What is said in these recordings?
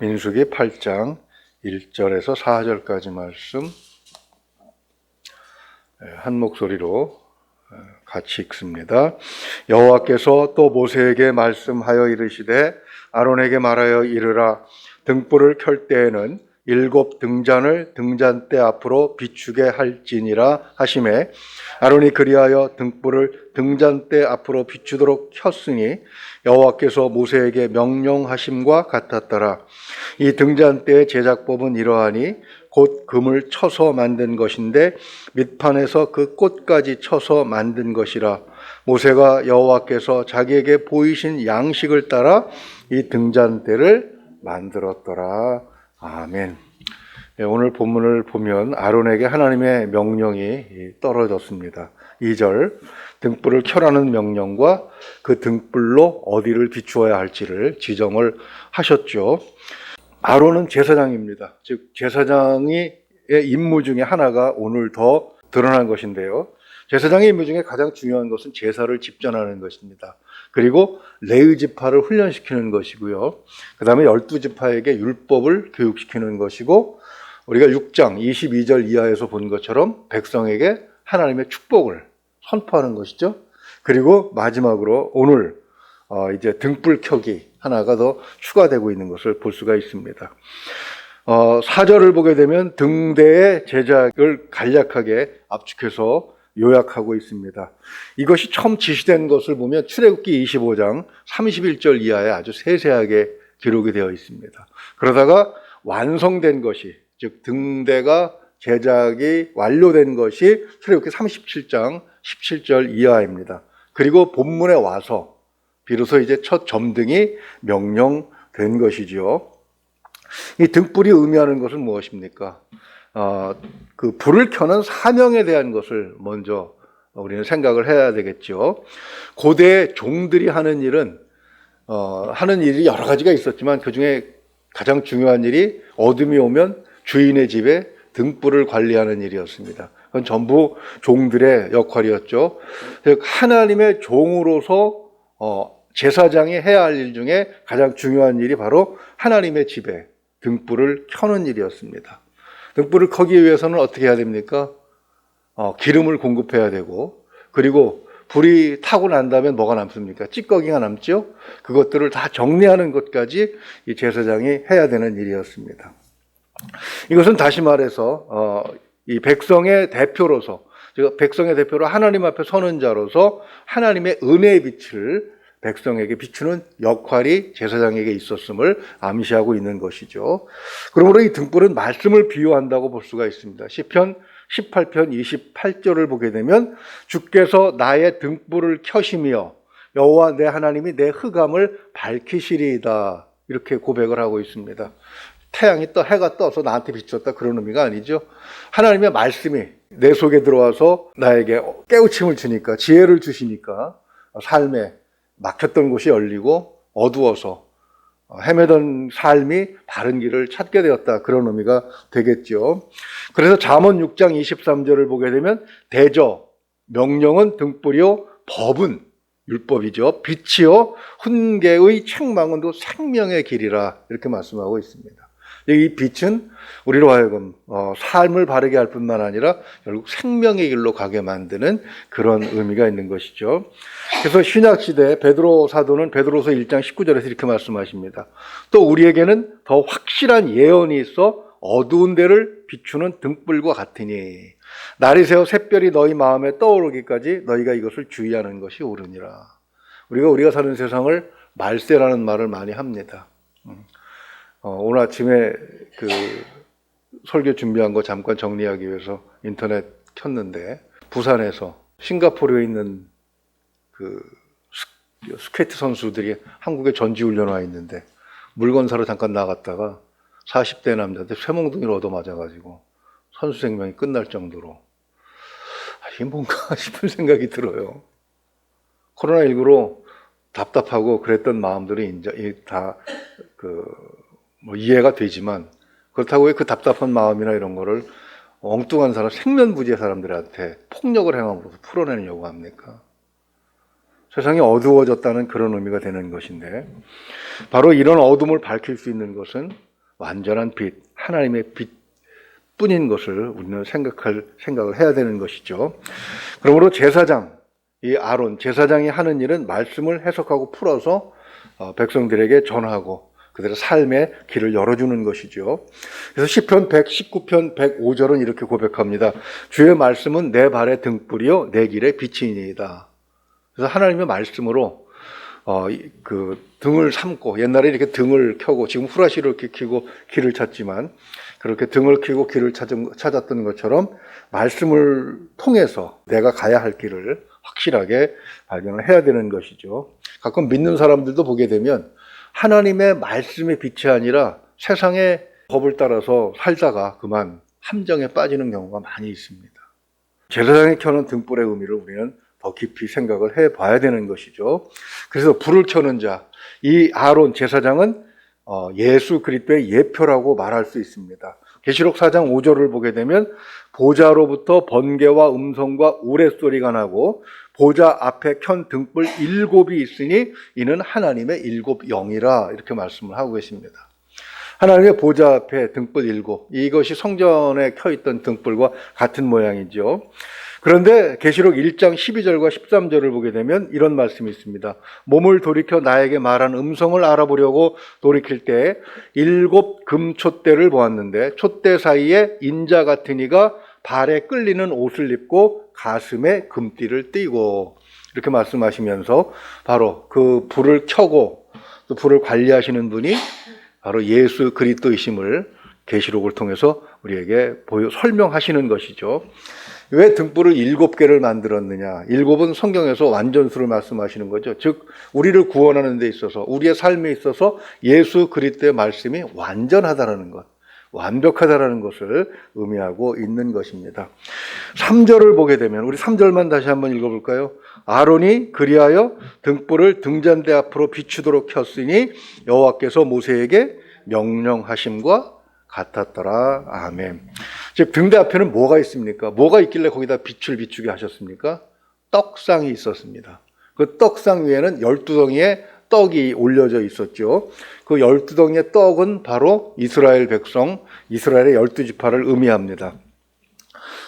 민수기 8장 1절에서 4절까지 말씀 한 목소리로 같이 읽습니다. 여호와께서 또 모세에게 말씀하여 이르시되 아론에게 말하여 이르라. 등불을 켤 때에는 7 등잔을 등잔대 앞으로 비추게 할지니라 하시매 아론이 그리하여 등불을 등잔대 앞으로 비추도록 켰으니 여호와께서 모세에게 명령하심과 같았더라. 이 등잔대의 제작법은 이러하니 곧 금을 쳐서 만든 것인데 밑판에서 그 꽃까지 쳐서 만든 것이라. 모세가 여호와께서 자기에게 보이신 양식을 따라 이 등잔대를 만들었더라. 아멘. 오늘 본문을 보면 아론에게 하나님의 명령이 떨어졌습니다. 2절, 등불을 켜라는 명령과 그 등불로 어디를 비추어야 할지를 지정을 하셨죠. 아론은 제사장입니다. 즉 제사장의 임무 중에 하나가 오늘 더 드러난 것인데요. 제사장의 임무 중에 가장 중요한 것은 제사를 집전하는 것입니다. 그리고 레위 지파를 훈련시키는 것이고요. 그 다음에 12지파에게 율법을 교육시키는 것이고, 우리가 6장 22절 이하에서 본 것처럼 백성에게 하나님의 축복을 선포하는 것이죠. 그리고 마지막으로 오늘 이제 등불 켜기 하나가 더 추가되고 있는 것을 볼 수가 있습니다. 4절을 보게 되면 등대의 제작을 간략하게 압축해서 요약하고 있습니다. 이것이 처음 지시된 것을 보면 출애굽기 25장 31절 이하에 아주 세세하게 기록이 되어 있습니다. 그러다가 완성된 것이, 즉 등대가 제작이 완료된 것이 출애굽기 37장 17절 이하입니다. 그리고 본문에 와서 비로소 이제 첫 점등이 명령된 것이죠. 이 등불이 의미하는 것은 무엇입니까? 그 불을 켜는 사명에 대한 것을 먼저 우리는 생각을 해야 되겠죠. 고대 종들이 하는 일은 하는 일이 여러 가지가 있었지만 그 중에 가장 중요한 일이 어둠이 오면 주인의 집에 등불을 관리하는 일이었습니다. 그건 전부 종들의 역할이었죠. 하나님의 종으로서 제사장이 해야 할 일 중에 가장 중요한 일이 바로 하나님의 집에 등불을 켜는 일이었습니다. 등불을 켜기 위해서는 어떻게 해야 됩니까? 기름을 공급해야 되고, 그리고 불이 타고 난 다음에 뭐가 남습니까? 찌꺼기가 남죠? 그것들을 다 정리하는 것까지 이 제사장이 해야 되는 일이었습니다. 이것은 다시 말해서 이 백성의 대표로서, 백성의 대표로 하나님 앞에 서는 자로서 하나님의 은혜의 빛을 백성에게 비추는 역할이 제사장에게 있었음을 암시하고 있는 것이죠. 그러므로 이 등불은 말씀을 비유한다고 볼 수가 있습니다. 시편 18편 28절을 보게 되면 주께서 나의 등불을 켜시며 여호와 내 하나님이 내 흑암을 밝히시리이다, 이렇게 고백을 하고 있습니다. 태양이 해가 떠서 나한테 비추었다, 그런 의미가 아니죠. 하나님의 말씀이 내 속에 들어와서 나에게 깨우침을 주니까, 지혜를 주시니까 삶에 막혔던 곳이 열리고 어두워서 헤매던 삶이 바른 길을 찾게 되었다, 그런 의미가 되겠죠. 그래서 잠언 6장 23절을 보게 되면 대저, 명령은 등불이요 법은 율법이죠. 빛이요 훈계의 책망은 또 생명의 길이라, 이렇게 말씀하고 있습니다. 이 빛은 우리로 하여금 삶을 바르게 할 뿐만 아니라 결국 생명의 길로 가게 만드는 그런 의미가 있는 것이죠. 그래서 신약시대 베드로 사도는 베드로서 1장 19절에서 이렇게 말씀하십니다. 또 우리에게는 더 확실한 예언이 있어 어두운 데를 비추는 등불과 같으니 날이 새어 샛별이 너희 마음에 떠오르기까지 너희가 이것을 주의하는 것이 옳으니라. 우리가 사는 세상을 말세라는 말을 많이 합니다. 오늘 아침에 그 설교 준비한 거 잠깐 정리하기 위해서 인터넷 켰는데, 부산에서 싱가포르에 있는 그 스케이트 선수들이 한국에 전지훈련 와 있는데 물건 사러 잠깐 나갔다가 40대 남자한테 쇠몽둥이를 얻어맞아가지고 선수 생명이 끝날 정도로, 이게 뭔가 싶은 생각이 들어요. 코로나19로 답답하고 그랬던 마음들이 다 이해가 되지만, 그렇다고 왜 그 답답한 마음이나 이런 거를 엉뚱한 사람, 생면부지의 사람들한테 폭력을 행함으로써 풀어내려고 합니까? 세상이 어두워졌다는 그런 의미가 되는 것인데, 바로 이런 어둠을 밝힐 수 있는 것은 완전한 빛, 하나님의 빛뿐인 것을 우리는 생각을 해야 되는 것이죠. 그러므로 제사장, 이 아론, 제사장이 하는 일은 말씀을 해석하고 풀어서 백성들에게 전하고 그들의 삶의 길을 열어주는 것이죠. 그래서 시편 119편 105절은 이렇게 고백합니다. 주의 말씀은 내 발의 등불이요 내 길의 빛이니이다. 그래서 하나님의 말씀으로 그 등을 삼고, 옛날에 이렇게 등을 켜고 지금 후라시를 이렇게 켜고 길을 찾지만 그렇게 등을 켜고 길을 찾았던 것처럼 말씀을 통해서 내가 가야 할 길을 확실하게 발견을 해야 되는 것이죠. 가끔 믿는 사람들도 보게 되면 하나님의 말씀의 빛이 아니라 세상의 법을 따라서 살다가 그만 함정에 빠지는 경우가 많이 있습니다. 제사장이 켜는 등불의 의미를 우리는 더 깊이 생각을 해봐야 되는 것이죠. 그래서 불을 켜는 자, 이 아론 제사장은 예수 그리스도의 예표라고 말할 수 있습니다. 계시록 4장 5절을 보게 되면 보좌로부터 번개와 음성과 우레소리가 나고 보좌 앞에 켠 등불 7이 있으니 이는 하나님의 7 영이라 이렇게 말씀을 하고 계십니다. 하나님의 보좌 앞에 등불 7, 이것이 성전에 켜있던 등불과 같은 모양이죠. 그런데 계시록 1장 12절과 13절을 보게 되면 이런 말씀이 있습니다. 몸을 돌이켜 나에게 말한 음성을 알아보려고 돌이킬 때 7 금촛대를 보았는데 촛대 사이에 인자 같은 이가 발에 끌리는 옷을 입고 가슴에 금띠를 띠고 이렇게 말씀하시면서 바로 그 불을 켜고 또 불을 관리하시는 분이 바로 예수 그리스도이심을 계시록을 통해서 우리에게 설명하시는 것이죠. 왜 등불을 7개를 만들었느냐? 7은 성경에서 완전수를 말씀하시는 거죠. 즉 우리를 구원하는 데 있어서 우리의 삶에 있어서 예수 그리스도의 말씀이 완전하다라는 것, 완벽하다라는 것을 의미하고 있는 것입니다. 3절을 보게 되면 우리 3절만 다시 한번 읽어볼까요? 아론이 그리하여 등불을 등잔대 앞으로 비추도록 켰으니 여호와께서 모세에게 명령하심과 같았더라. 아멘. 즉 등대 앞에는 뭐가 있습니까? 뭐가 있길래 거기다 빛을 비추게 하셨습니까? 떡상이 있었습니다. 그 떡상 위에는 12덩이의 떡이 올려져 있었죠. 그 12덩이의 떡은 바로 이스라엘 백성, 이스라엘의 12지파를 의미합니다.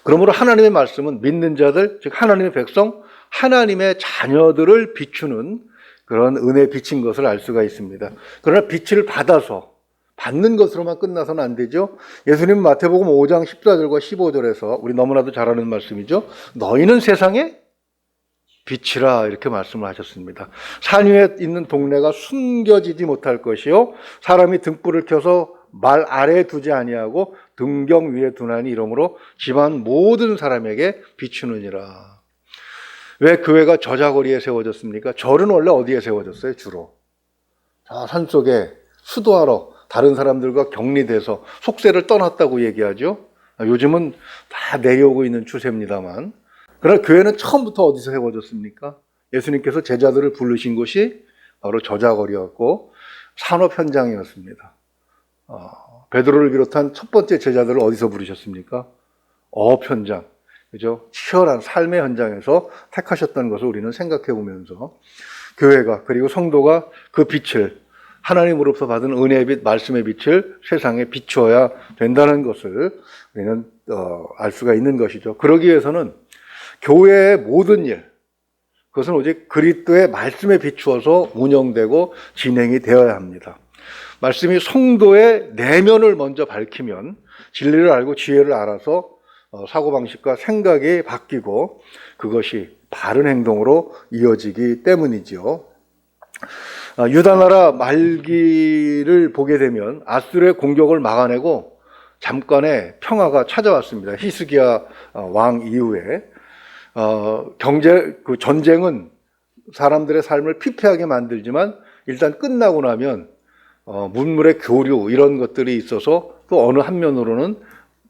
그러므로 하나님의 말씀은 믿는 자들, 즉 하나님의 백성, 하나님의 자녀들을 비추는 그런 은혜 빛인 것을 알 수가 있습니다. 그러나 빛을 받는 것으로만 끝나서는 안 되죠. 예수님은 마태복음 5장 14절과 15절에서 우리 너무나도 잘 아는 말씀이죠. 너희는 세상의 빛이라 이렇게 말씀을 하셨습니다. 산 위에 있는 동네가 숨겨지지 못할 것이요 사람이 등불을 켜서 말 아래에 두지 아니하고 등경 위에 두나니 이러므로 집안 모든 사람에게 비추느니라. 왜 교회가 저자거리에 세워졌습니까? 절은 원래 어디에 세워졌어요? 주로 산속에 수도하러 다른 사람들과 격리돼서 속세를 떠났다고 얘기하죠. 요즘은 다 내려오고 있는 추세입니다만, 그러나 교회는 처음부터 어디서 세워졌습니까? 예수님께서 제자들을 부르신 곳이 바로 저자거리였고 산업 현장이었습니다. 베드로를 비롯한 첫 번째 제자들을 어디서 부르셨습니까? 어업 현장, 그죠? 치열한 삶의 현장에서 택하셨던 것을 우리는 생각해 보면서 교회가 그리고 성도가 그 빛을 하나님으로부터 받은 은혜의 빛, 말씀의 빛을 세상에 비추어야 된다는 것을 우리는 알 수가 있는 것이죠. 그러기 위해서는 교회의 모든 일, 그것은 오직 그리스도의 말씀에 비추어서 운영되고 진행이 되어야 합니다. 말씀이 성도의 내면을 먼저 밝히면 진리를 알고 지혜를 알아서 사고방식과 생각이 바뀌고 그것이 바른 행동으로 이어지기 때문이지요. 유다나라 말기를 보게 되면 아수르의 공격을 막아내고 잠깐의 평화가 찾아왔습니다. 히스기야 왕 이후에 그 전쟁은 사람들의 삶을 피폐하게 만들지만 일단 끝나고 나면 문물의 교류 이런 것들이 있어서 또 어느 한면으로는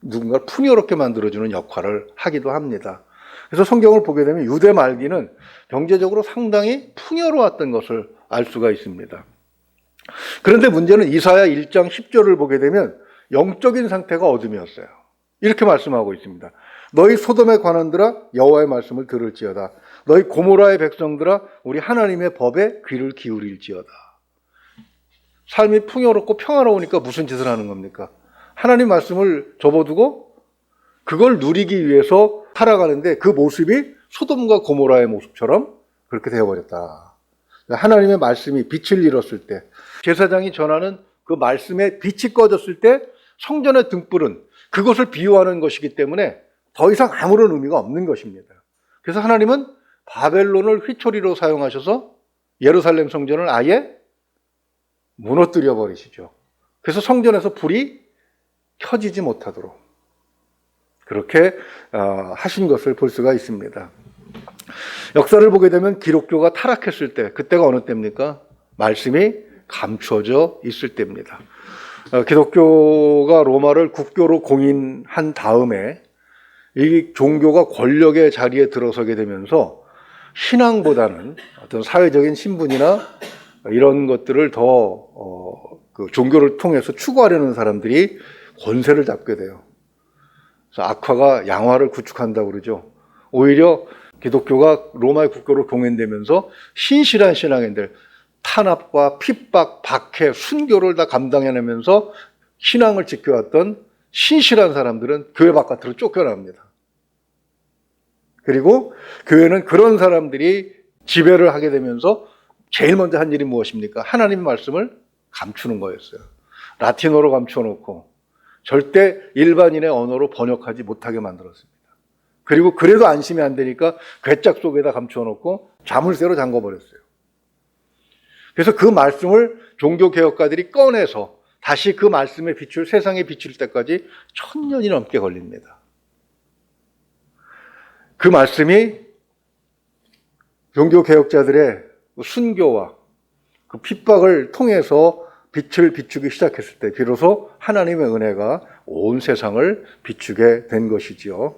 누군가를 풍요롭게 만들어주는 역할을 하기도 합니다. 그래서 성경을 보게 되면 유대 말기는 경제적으로 상당히 풍요로웠던 것을 알 수가 있습니다. 그런데 문제는 이사야 1장 10절을 보게 되면 영적인 상태가 어둠이었어요. 이렇게 말씀하고 있습니다. 너희 소돔의 관원들아 여호와의 말씀을 들을지어다. 너희 고모라의 백성들아 우리 하나님의 법에 귀를 기울일지어다. 삶이 풍요롭고 평화로우니까 무슨 짓을 하는 겁니까? 하나님 말씀을 접어두고 그걸 누리기 위해서 살아가는데 그 모습이 소돔과 고모라의 모습처럼 그렇게 되어버렸다. 하나님의 말씀이 빛을 잃었을 때, 제사장이 전하는 그 말씀의 빛이 꺼졌을 때 성전의 등불은 그것을 비유하는 것이기 때문에 더 이상 아무런 의미가 없는 것입니다. 그래서 하나님은 바벨론을 휘초리로 사용하셔서 예루살렘 성전을 아예 무너뜨려 버리시죠. 그래서 성전에서 불이 켜지지 못하도록 그렇게 하신 것을 볼 수가 있습니다. 역사를 보게 되면 기독교가 타락했을 때, 그때가 어느 때입니까? 말씀이 감추어져 있을 때입니다. 기독교가 로마를 국교로 공인한 다음에 이 종교가 권력의 자리에 들어서게 되면서 신앙보다는 어떤 사회적인 신분이나 이런 것들을 더 그 종교를 통해서 추구하려는 사람들이 권세를 잡게 돼요. 그래서 악화가 양화를 구축한다고 그러죠. 오히려 기독교가 로마의 국교로 공인되면서 신실한 신앙인들, 탄압과 핍박, 박해, 순교를 다 감당해내면서 신앙을 지켜왔던 신실한 사람들은 교회 바깥으로 쫓겨납니다. 그리고 교회는 그런 사람들이 지배를 하게 되면서 제일 먼저 한 일이 무엇입니까? 하나님의 말씀을 감추는 거였어요. 라틴어로 감춰놓고 절대 일반인의 언어로 번역하지 못하게 만들었습니다. 그리고 그래도 안심이 안 되니까 괴짝 속에다 감춰놓고 자물쇠로 잠궈버렸어요. 그래서 그 말씀을 종교개혁가들이 꺼내서 다시 그 말씀의 빛을 세상에 비칠 때까지 1000년이 넘게 걸립니다. 그 말씀이 종교개혁자들의 순교와 그 핍박을 통해서 빛을 비추기 시작했을 때 비로소 하나님의 은혜가 온 세상을 비추게 된 것이지요.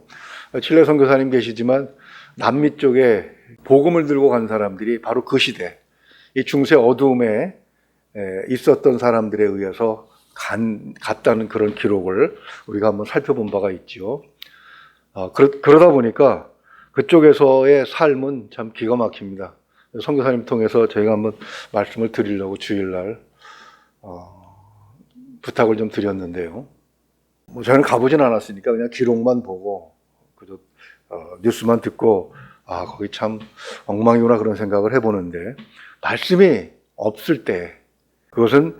칠레 선교사님 계시지만 남미 쪽에 복음을 들고 간 사람들이 바로 그 시대, 이 중세 어두움에 있었던 사람들에 의해서 갔다는 그런 기록을 우리가 한번 살펴본 바가 있지요. 그러다 보니까 그쪽에서의 삶은 참 기가 막힙니다. 선교사님 통해서 저희가 한번 말씀을 드리려고 주일날 부탁을 좀 드렸는데요. 저는 가보진 않았으니까 그냥 기록만 보고 그저 뉴스만 듣고 거기 참 엉망이구나 그런 생각을 해보는데, 말씀이 없을 때 그것은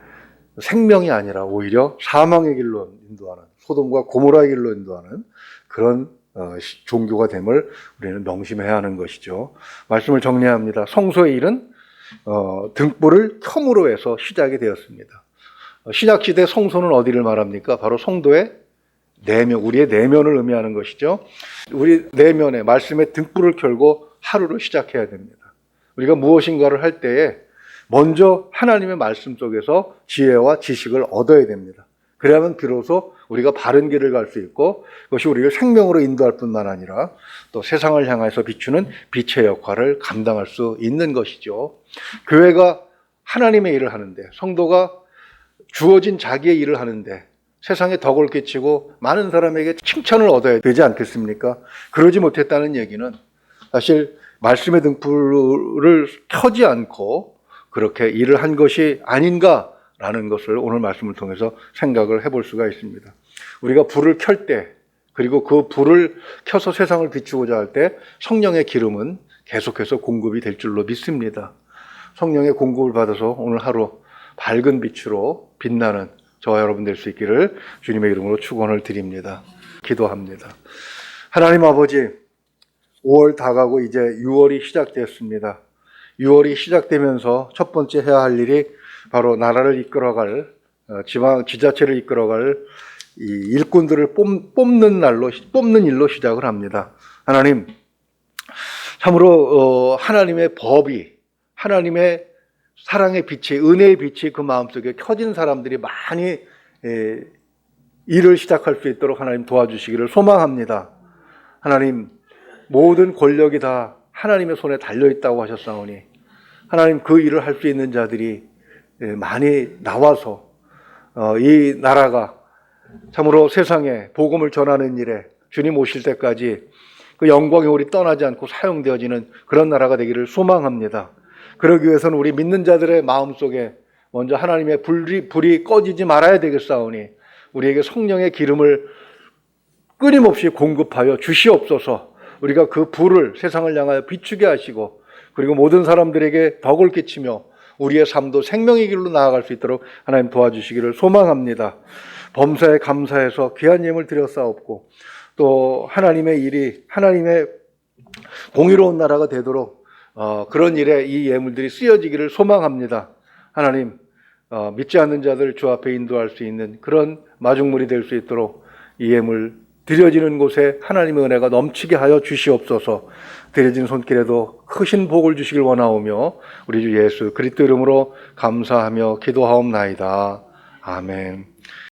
생명이 아니라 오히려 사망의 길로 인도하는, 소돔과 고모라의 길로 인도하는 그런 종교가 됨을 우리는 명심해야 하는 것이죠. 말씀을 정리합니다. 성소의 일은 등불을 켬으로 해서 시작이 되었습니다. 신약시대 성소는 어디를 말합니까? 바로 성도의 내면, 우리의 내면을 의미하는 것이죠. 우리 내면에 말씀의 등불을 켜고 하루를 시작해야 됩니다. 우리가 무엇인가를 할 때에 먼저 하나님의 말씀 속에서 지혜와 지식을 얻어야 됩니다. 그래야만 비로소 우리가 바른 길을 갈 수 있고 그것이 우리를 생명으로 인도할 뿐만 아니라 또 세상을 향해서 비추는 빛의 역할을 감당할 수 있는 것이죠. 교회가 하나님의 일을 하는데, 성도가 주어진 자기의 일을 하는데 세상에 덕을 끼치고 많은 사람에게 칭찬을 얻어야 되지 않겠습니까? 그러지 못했다는 얘기는 사실 말씀의 등불을 켜지 않고 그렇게 일을 한 것이 아닌가라는 것을 오늘 말씀을 통해서 생각을 해볼 수가 있습니다. 우리가 불을 켤 때, 그리고 그 불을 켜서 세상을 비추고자 할 때 성령의 기름은 계속해서 공급이 될 줄로 믿습니다. 성령의 공급을 받아서 오늘 하루 밝은 빛으로 빛나는 저와 여러분 될 수 있기를 주님의 이름으로 축원을 드립니다. 기도합니다. 하나님 아버지, 5월 다가고 이제 6월이 시작되었습니다. 6월이 시작되면서 첫 번째 해야 할 일이 바로 나라를 이끌어갈, 지자체를 이끌어갈 이 일꾼들을 뽑는 일로 시작을 합니다. 하나님, 참으로 하나님의 법이, 하나님의 사랑의 빛이, 은혜의 빛이 그 마음속에 켜진 사람들이 많이 일을 시작할 수 있도록 하나님 도와주시기를 소망합니다. 하나님, 모든 권력이 다 하나님의 손에 달려있다고 하셨사오니 하나님, 그 일을 할 수 있는 자들이 많이 나와서 이 나라가 참으로 세상에 복음을 전하는 일에 주님 오실 때까지 그 영광의 올이 떠나지 않고 사용되어지는 그런 나라가 되기를 소망합니다. 그러기 위해서는 우리 믿는 자들의 마음속에 먼저 하나님의 불이 꺼지지 말아야 되겠사오니 우리에게 성령의 기름을 끊임없이 공급하여 주시옵소서. 우리가 그 불을 세상을 향하여 비추게 하시고 그리고 모든 사람들에게 덕을 끼치며 우리의 삶도 생명의 길로 나아갈 수 있도록 하나님 도와주시기를 소망합니다. 범사에 감사해서 귀한 예물을 드렸사옵고 또 하나님의 일이 하나님의 공의로운 나라가 되도록 그런 일에 이 예물들이 쓰여지기를 소망합니다. 하나님 믿지 않는 자들 주 앞에 인도할 수 있는 그런 마중물이 될 수 있도록 이 예물 드려지는 곳에 하나님의 은혜가 넘치게 하여 주시옵소서. 드려진 손길에도 크신 복을 주시길 원하오며 우리 주 예수 그리스도 이름으로 감사하며 기도하옵나이다. 아멘.